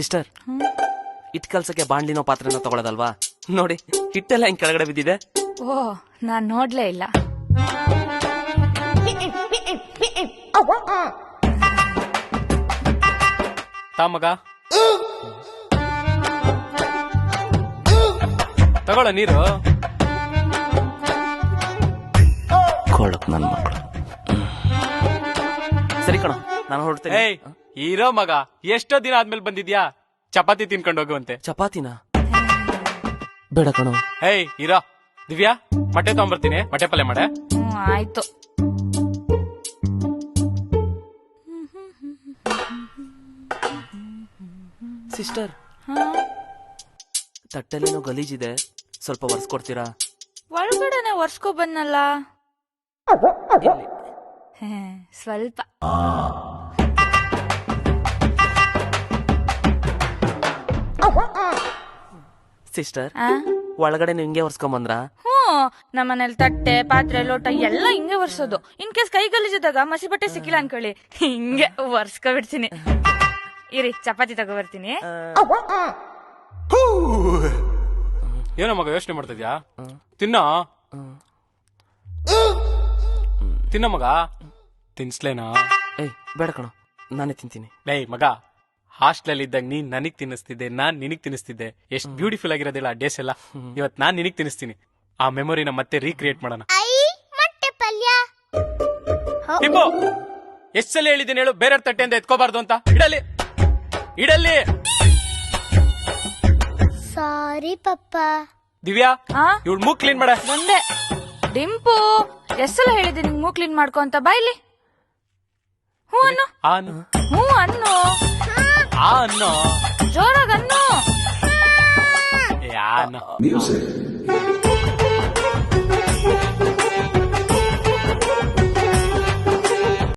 Sister, hit ಕಲ್ಸಕ್ಕೆ ಬಾಂಡ್ಲಿನೋ ಪಾತ್ರೆನೋ ತಗೊಳ್ಳೋದಲ್ವಾ? ನೋಡಿ, ಹಿಟ್ಟೆಲ್ಲ ಹಿಂಗ್ ಕೆಳಗಡೆ ಬಿದ್ದಿದೆ. ಓ, ನಾನ್ ನೋಡ್ಲೇ ಇಲ್ಲ. ಮಗ ತಗೊಳ ನೀರು. ಕೊಳಕ್ ನನ್ ಮಕ್ಕಳು. ಸರಿ ಕಣ, ನಾನು ಹೊರಡ್ತೇನೆ. ಏಯ್, ಇರೋ ಮಗ, ಎಷ್ಟೋ ದಿನ ಆದ್ಮೇಲೆ ಬಂದಿದ್ಯಾ? ಚಪಾತಿ ತಿನ್ಕೊಂಡು ಹೋಗುವಂತೆ. ಚಪಾತಿನ ಬೇಡ ಕಣೋ. ಏಯ್, ಇರೋ. ದಿವ್ಯಾ, ಮೊಟ್ಟೆ ತಗೊಂಬರ್ತೀನಿ, ಮೊಟ್ಟೆ ಪಲ್ಯ ಮಾಡೆ. ಆಯ್ತು. ಸಿಸ್ಟರ್, ತಟ್ಟೆಲ್ಲೇನೋ ಗಲೀಜಿದೆ, ಸ್ವಲ್ಪ ಒರೆಸ್ಕೊಡ್ತೀರಾ? ಒಳಗಡೆನೆ ಒರ್ಸ್ಕೊ ಬಂದಲ್ಲ. ಸ್ವಲ್ಪ. ಸಿಸ್ಟರ್, ಒಳಗಡೆ ಹಿಂಗೆ ಒರ್ಸ್ಕೊಂಬಂದ್ರ? ನಮ್ಮನೇಲಿ ತಟ್ಟೆ, ಪಾತ್ರೆ, ಲೋಟ ಎಲ್ಲ ಹಿಂಗೆ ಒರ್ಸೋದು. ಇನ್ ಕೇಸ್ ಕೈ ಗಲೀಜಾದಾಗ ಮಸಿ ಬಟ್ಟೆ ಸಿಕ್ಕಿಲ್ಲ ಅನ್ಕೊಳ್ಳಿ, ಹಿಂಗೆ ಒರ್ಸ್ಕೊ ಬಿಡ್ತೀನಿ. ಇರಿ, ಚಪಾತಿ ತಗೋ ಬರ್ತೀನಿ. ಏನೋ ಮಗ ಯೋಚನೆ ಮಾಡ್ತಿದ್ಯಾ? ತಿನ್ನೋ ತಿನ್ನ ಮಗ. ತಿನ್ಸ್ಲೇನಾ? ಏಯ್, ಬೇಡ ಕಣೋ, ನಾನೇ ತಿಂತೀನಿ. ಏಯ್ ಮಗ, ಹಾಸ್ಟೆಲ್ ಇದ್ದಾಗ ನೀನ್ ನನಗ್ ತಿನ್ನಿಸ್ತಿದ್ದೆ, ನಾನ್ ನಿನಗ್ ತಿನ್ನಿಸ್ತಿದ್ದೆ. ಎಷ್ಟ್ ಬ್ಯೂಟಿಫುಲ್ ಆಗಿರೋದಿಲ್ಲ ಆ ಡೇಸ್ ಎಲ್ಲ. ಇವತ್ ನಾನ್ ನಿನಗ್ ತಿನ್ನಿಸ್ತೀನಿ. ಆ ಮೆಮೊರಿನ ಮತ್ತೆ ರೀಕ್ರಿಯೇಟ್ ಮಾಡೋಣ. ಟಿಂಬು, ಎಷ್ಟ್ ಸಲ ಹೇಳಿದ್ದೀನಿ ಹೇಳು, ಬೇರೆ ತಟ್ಟೆಯಿಂದ ಎತ್ಕೋಬಾರ್ದು ಅಂತ. ಇಡಲಿ ಇಡಲಿ. ಸಾರಿ ಪಪ್ಪ. ದಿವ್ಯಾ, ಇವಳು ಮೂಗ್ ಕ್ಲೀನ್ ಮಾಡ. ಬಂದೆ. ಡಿಂಪು, ಎಷ್ಟೆಲ್ಲ ಹೇಳಿದೆ ನಿಂಗ್ ಮೂಗ್ ಕ್ಲೀನ್ ಮಾಡ್ಕೊ ಅಂತ. ಬಾಯ್ಲಿ. ಹ್ಞೂ ಅನ್ನು. ಹ್ಞೂ ಅನ್ನು. ಅನ್ನೋ ಜೋರಾಗ ಅನ್ನು. ಯಾ